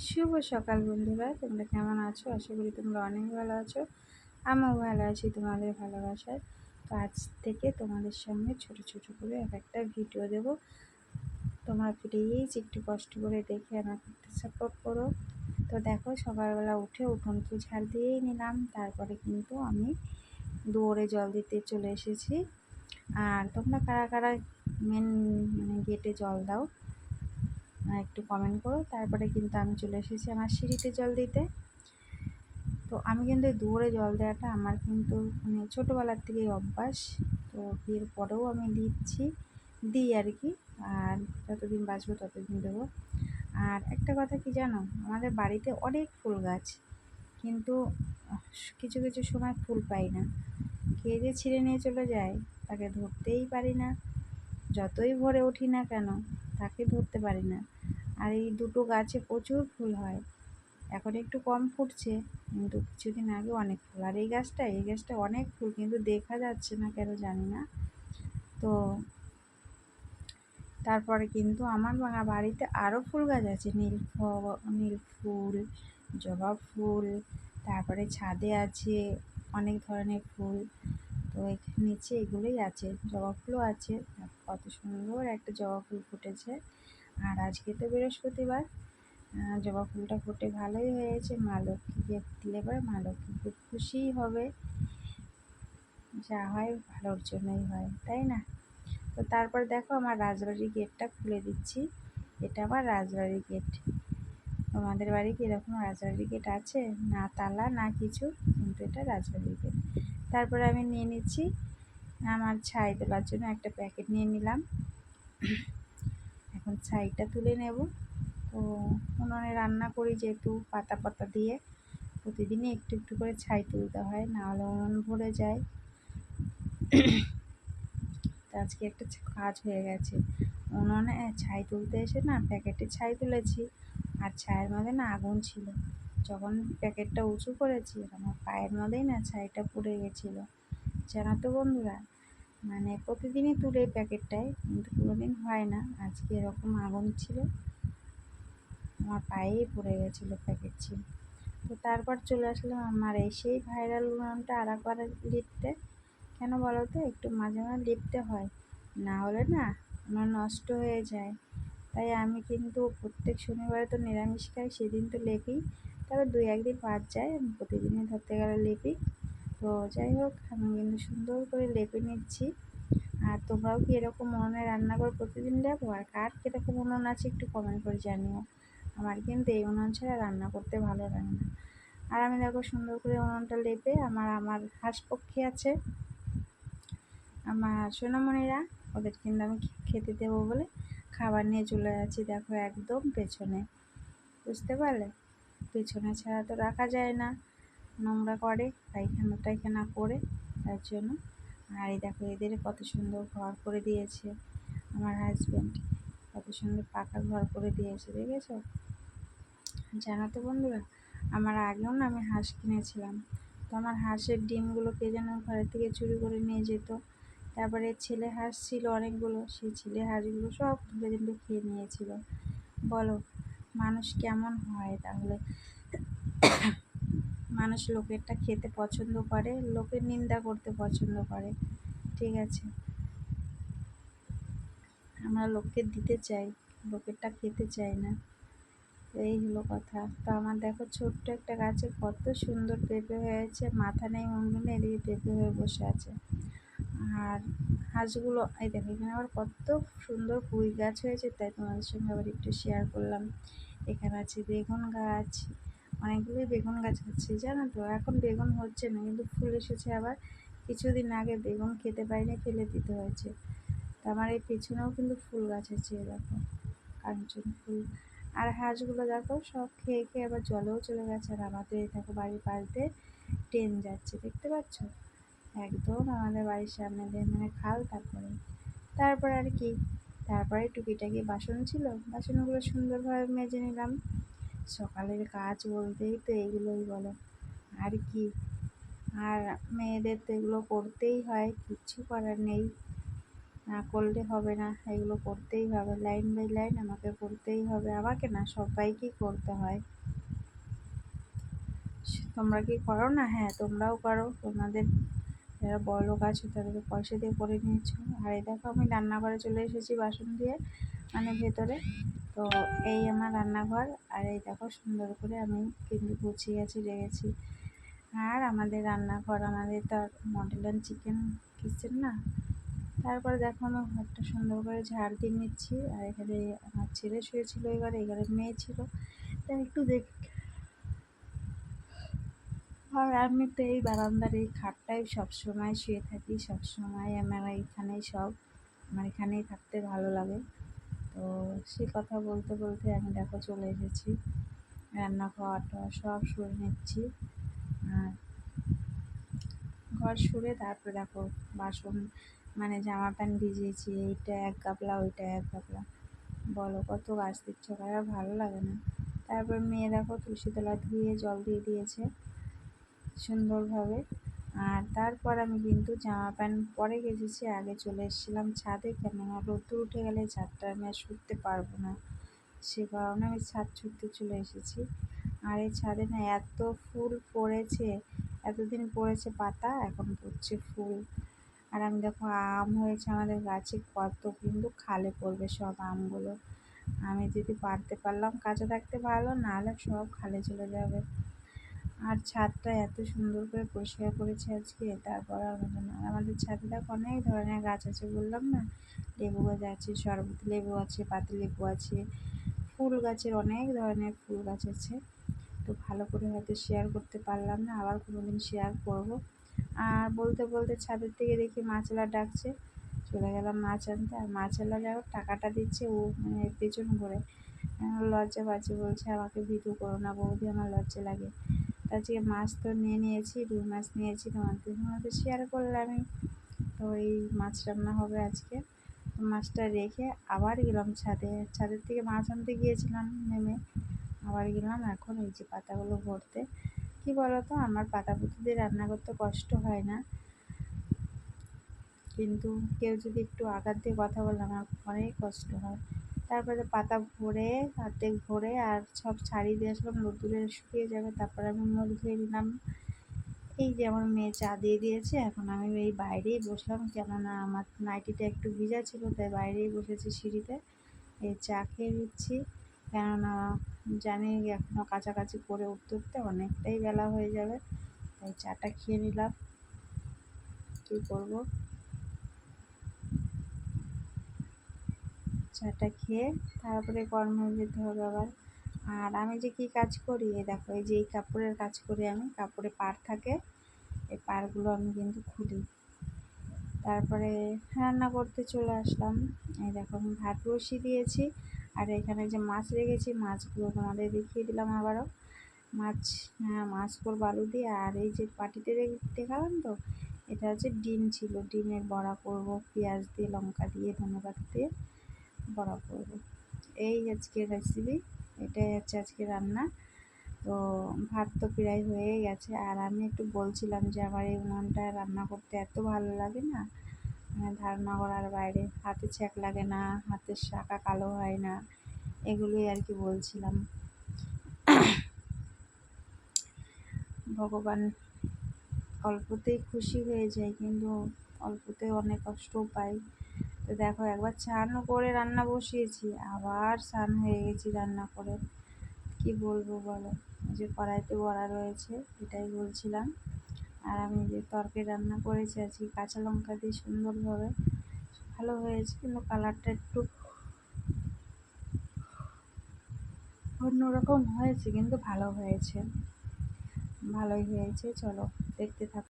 শুভ সকাল বন্ধুরা, তোমরা কেমন আছো? আশা করি তোমরা অনেক ভালো আছো। আমিও ভালো আছি তোমাদের ভালোবাসায়। তো আজ থেকে তোমাদের সঙ্গে ছোট ছোট করে একটা ভিডিও দেব। তোমরা প্লিজ একটু কষ্ট করে দেখে আমাকে একটু সাপোর্ট করো। তো দেখো, সকালবেলা উঠে উঠোনকে ঝাড় দিয়েই নিলাম, তারপরে কিন্তু আমি দুয়ারে জল দিতে চলে এসেছি। আর তোমরা কারা কারা মেন গেটে জল দাও একটু কমেন্ট করো। তারপরে কিন্তু আমি চলে এসেছি আমার সিঁড়িতে জল দিতে। তো আমি কিন্তু এই দুয়ারে জল দেওয়াটা আমার কিন্তু ছোটোবেলার থেকেই অভ্যাস। তো বিয়ের পরেও আমি দিই আর কি। আর যতদিন বাঁচবো ততদিন দেবো। আর একটা কথা কি জানো, আমাদের বাড়িতে অনেক ফুল গাছ, কিন্তু কিছু কিছু সময় ফুল পাই না। কে যে ছিঁড়ে নিয়ে চলে যায় তাকে ধরতেই পারি না। যতই ভোরে উঠি না কেন তাকে ধরতে পারি না। আর এই দুটো গাছে প্রচুর ফুল হয়। এখন একটু কম ফুটছে, কিন্তু কিছুদিন আগে অনেক ফুল। আর এই গাছটা অনেক ফুল, কিন্তু দেখা যাচ্ছে না কেন জানি না। তো তারপরে কিন্তু আমার বাড়িতে আরও ফুল গাছ আছে, নীল ফুল, জবা ফুল। তারপরে ছাদে আছে অনেক ধরনের ফুল। তো এখানে নিচে এগুলোই আছে, জবা ফুলও আছে। কত সুন্দর একটা জবা ফুল ফুটেছে। আর আজকে তো বৃহস্পতিবার, জবা ফুলটা ফুটে ভালোই হয়েছে। মা লক্ষ্মীকে দিলে পরে মা লক্ষ্মী খুব খুশিই হবে। যা হয় ভালোর জন্যই হয়, তাই না? তো তারপর দেখো, আমার রাজবাড়ির গেটটা খুলে দিচ্ছি। এটা আমার রাজবাড়ির গেট। তোমাদের বাড়ি কি এরকম রাজবাড়ির গেট আছে? না তালা না কিছু, কিন্তু এটা রাজবাড়ির গেট। তারপরে আমি নিয়ে নিচ্ছি আমার ছাই তোলার জন্য একটা প্যাকেট নিয়ে নিলাম। এখন ছাইটা তুলে নেব। তো উনুনে রান্না করি যেহেতু পাতা পাতা দিয়ে, প্রতিদিনই একটু একটু করে ছাই তুলতে হয়, নাহলে উনুন ভরে যায়। তো আজকে একটা কাজ হয়ে গেছে, উনুনে ছাই তুলতে এসে না প্যাকেটে ছাই তুলেছি, আর ছাইয়ের মধ্যে না আগুন ছিল। যখন প্যাকেটটা উঁচু করেছি, আমার পায়ের মধ্যেই না ছাইটা পুড়ে গেছিলো। জানো তো বন্ধুরা, প্রতিদিনই তুলে প্যাকেটটায়, কিন্তু কোনোদিন হয় না। আজকে এরকম আগুন ছিল, আমার পায়েই পড়ে গেছিলো প্যাকেট ছিল। তো তারপর চলে আসলাম আমার এই সেই ভাইরাল উনুনটা আরেকবার লিপতে। কেন বলো তো, একটু মাঝে মাঝে লিপতে হয়, না হলে না উনুন নষ্ট হয়ে যায়। তাই আমি কিন্তু প্রত্যেক শনিবারে তো নিরামিষ খাই, সেদিন তো লেপি। তবে 2-1 দিন বাদ যায়, আমি প্রতিদিনই ধরতে গেলে লেপি। তো যাই হোক, আমি কিন্তু সুন্দর করে লেপে নিচ্ছি। আর তোমরাও কি এরকম উনুনে রান্না করে প্রতিদিন লেপো? আর কার কীরকম উনুন আছে একটু কমেন্ট করে জানিও। আমার কিন্তু এই উনুন ছাড়া রান্না করতে ভালো লাগে না। আর আমি দেখো সুন্দর করে উনুনটা লেপে আমার হাঁস পক্ষী আছে, আমার সোনামণিরা, ওদের কিন্তু আমি খেতে দেবো বলে খাবার নিয়ে চলে যাচ্ছি। দেখো একদম পেছনে, বুঝতে পারলে? পেছনে ছাড়া তো রাখা যায় না, নোংরা করে পায়খানা টাইখানা করে, তার জন্য। আর এই দেখো এদের কত সুন্দর ঘর করে দিয়েছে আমার হাজব্যান্ড, কত সুন্দর পাকা ঘর করে দিয়েছে, দেখেছো? জানো তো বন্ধুরা, আমার আগেও না আমি হাঁস কিনেছিলাম। তো আমার হাঁসের ডিমগুলো কে যেন ঘরের থেকে চুরি করে নিয়ে যেত। তারপরে ছেলে হাঁস ছিল অনেকগুলো, সেই ছেলে হাঁসগুলো সব ধরে ধরে খেয়ে নিয়েছিল। বলো, মানুষ কেমন হয় তাহলে? মানুষ লোকেরটা খেতে পছন্দ করে, লোকের নিন্দা করতে পছন্দ করে, ঠিক আছে? আমরা লোককে দিতে চাই, লোকেরটা খেতে চাই না। এই হলো কথা। তো আমার দেখো ছোট্ট একটা গাছে কত সুন্দর পেঁপে হয়েছে, মাথা নেই মুন্ডু নেই, এদিকে পেঁপে হয়ে বসে আছে। আর হাঁসগুলো এই দেখো, এখানে আবার কত সুন্দর পুঁই গাছ হয়েছে, তাই তোমাদের সঙ্গে আবার একটু শেয়ার করলাম। এখানে আছে বেগুন গাছ, অনেকগুলোই বেগুন গাছ আছে, জানো তো? এখন বেগুন হচ্ছে না, কিন্তু ফুল এসেছে আবার। কিছুদিন আগে বেগুন খেতে পাইনি, ফেলে দিতে হয়েছে। তো আমার এই পেছনেও কিন্তু ফুল গাছ আছে, দেখো কাঞ্চন ফুল। আর হাঁসগুলো দেখো সব খেয়ে খেয়ে আবার জলেও চলে গেছে। আর আমাদের দেখো বাড়ির পাশ দিয়ে ট্রেন যাচ্ছে, দেখতে পাচ্ছ? একদম আমাদের বাড়ির সামনে দিয়ে খাল। তারপরে আর কি, তারপরে টুকিটাকি বাসন ছিল, বাসনগুলো সুন্দরভাবে মেজে নিলাম। সকালের কাজ বলতেই তো এইগুলোই, বলো আর কি? আর মেয়েদের তো এগুলো করতেই হয়, কিচ্ছু করার নেই। না করলে হবে না, এগুলো করতেই হবে, লাইন বাই লাইন আমাকে করতেই হবে, আমাকে না সবাইকেই করতে হয়। তোমরা কি করো না? হ্যাঁ, তোমরাও করো, তোমাদের যারা বড়লোক আছো তাদেরকে পয়সা দিয়ে করে নিয়েছো। আর এই দেখো আমি রান্নাঘরে চলে এসেছি বাসন দিয়ে, মানে ভেতরে। তো এই আমার রান্নাঘর, আর এই দেখো সুন্দর করে আমি কিন্তু গুছিয়ে গেছি, রেখেছি। আর আমাদের রান্নাঘর, আমাদের তো মডেলার চিকেন কিচেন না। তারপরে দেখো আমি ঘরটা সুন্দর করে ঝাড় দিয়ে নিচ্ছি। আর এখানে আমার ছেলে শুয়েছিল, এবারে মেয়ে ছিল, তাই একটু দেখ। আর আমি তো এই বারান্দার এই খাটটায় সবসময় শুয়ে থাকি, সবসময় আমার এইখানেই সব, আমার এখানেই থাকতে ভালো লাগে। তো সে কথা বলতে বলতে আমি দেখো চলে এসেছি, রান্না খাওয়া টাওয়া সব সরে নিচ্ছি। আর ঘর সরে তারপরে দেখো বাসন, মানে জামা প্যান্ট ভিজিয়েছি, এইটা এক গাবলা ওইটা এক গাবলা, বলো কত গাছ দিচ্ছ, আর ভালো লাগে না। তারপর মেয়ে দেখো তুলসী তলা ধুয়ে জল দিয়ে দিয়েছে সুন্দরভাবে। আর তারপর আমি কিন্তু জামা প্যান্ট পরে গেছেছি, আগে চলে এসেছিলাম ছাদে, কেননা রোদ্দুর উঠে গেলে ছাদটা আমি আর শুতে পারবো না, সে কারণে আমি ছাদ ছুটতে চলে এসেছি। আর এই ছাদে না এত ফুল পড়েছে, এতদিন পড়েছে পাতা, এখন পড়ছে ফুল। আর আমি দেখো আম হয়েছে আমাদের গাছে কত, কিন্তু খালে পড়বে সব আমগুলো। আমি যদি পারতে পারলাম কাছে থাকতে ভালো, নাহলে সব খালে চলে যাবে। আর ছাদটা এত সুন্দর করে পরিষ্কার করেছে আজকে, তারপর আর হলো না। আর আমাদের ছাদে দেখো অনেক ধরনের গাছ আছে, বললাম না, লেবু গাছ আছে, শরবতি লেবু আছে, পাতিলেবু আছে, ফুল গাছের অনেক ধরনের ফুল গাছ আছে। তো ভালো করে হয়তো শেয়ার করতে পারলাম না, আবার কোনো দিন শেয়ার করব। আর বলতে বলতে ছাদের থেকে দেখি মাছলা ডাকছে, চলে গেলাম মাছ আনতে। আর মাছওয়ালা যাও টাকাটা দিচ্ছে, ও মানে পেছন করে লজ্জা পাচ্ছে, বলছে আমাকে ভিডিও করো না বৌদি, আমার লজ্জা লাগে। আজকে মাছ তো নিয়ে নিয়েছি, রুই মাছ নিয়েছি, তোমাদের সাথে শেয়ার করলামই। তো এই মাছ রান্না হবে আজকে। তো মাছটা রেখে আবার গেলাম ছাদে, ছাদের থেকে মাছ আনতে গিয়েছিলাম নেমে, আবার গেলাম এখন এই যে পাতাগুলো ভরতে। কি বলতো, আমার পাতা পুঁতি দিয়ে রান্না করতে কষ্ট হয় না, কিন্তু কেউ যদি একটু আঘাত দিয়ে কথা বলে আমার অনেক কষ্ট হয়। তারপরে পাতা ভরে, অর্ধেক ভরে আর সব ছাড়িয়ে দিয়ে আসলাম, রোদ্দুরে শুকিয়ে যাবে, তারপরে আমি মুখ ধুয়ে নিলাম। এই যে আমার মেয়ে চা দিয়ে দিয়েছে, এখন আমি এই বাইরেই বসলাম, কেননা আমার নাইটিটা একটু ভিজা ছিল, তাই বাইরেই বসেছি সিঁড়িতে, এই চা খেয়ে নিচ্ছি। কেননা জানি এখনও কাছাকাছি করে উঠতে উঠতে অনেকটাই বেলা হয়ে যাবে, তাই চাটা খেয়ে নিলাম। কী করবো, চাটা খেয়ে তারপরে কর্মে যেতে হবে আবার। আর আমি যে কী কাজ করি, এই দেখো এই যে এই কাপড়ের কাজ করি আমি, কাপড়ে পাড় থাকে, এই পাড়গুলো আমি কিন্তু খুলি। তারপরে রান্না করতে চলে আসলাম। এই দেখো আমি ভাত বসিয়ে দিয়েছি, আর এখানে যে মাছ রেখেছি মাছগুলো তোমাদের দেখিয়ে দিলাম আবারও। মাছ, হ্যাঁ মাছ করবো আলু দিয়ে। আর এই যে পাটিতে দেখালাম তো, এটা হচ্ছে ডিম ছিল, ডিমের বড়া করব, পেঁয়াজ দিয়ে, লঙ্কা দিয়ে, ধনেপাতা দিয়ে বড়া করব। এই আজকের রেসিপি, এটাই হচ্ছে আজকে রান্না। তো ভাত তো প্রায় হয়ে গেছে। আর আমি একটু বলছিলাম যে আমার এই উনুনটায় রান্না করতে এত ভালো লাগে না, মানে ধারণা করার বাইরে, হাতে ছ্যাঁক লাগে না, হাতের শাঁকা কালো হয় না, এগুলোই আর কি বলছিলাম। ভগবান অল্পতেই খুশি হয়ে যায়, কিন্তু অল্পতে অনেক কষ্টও পাই। তো দেখো একবার স্নানও করে রান্না বসিয়েছি, আবার স্নান হয়ে গেছি রান্না করে, কি বলবো বলো। এই যে কড়াইতে বড়া রয়েছে, এটাই বলছিলাম। আর আমি যে তরকারি রান্না করেছি আজকে কাঁচা লঙ্কা দিয়ে সুন্দরভাবে, ভালো হয়েছে, কিন্তু কালারটা একটু অন্যরকম হয়েছে, কিন্তু ভালো হয়েছে, ভালোই হয়েছে। চলো দেখতে থাকো।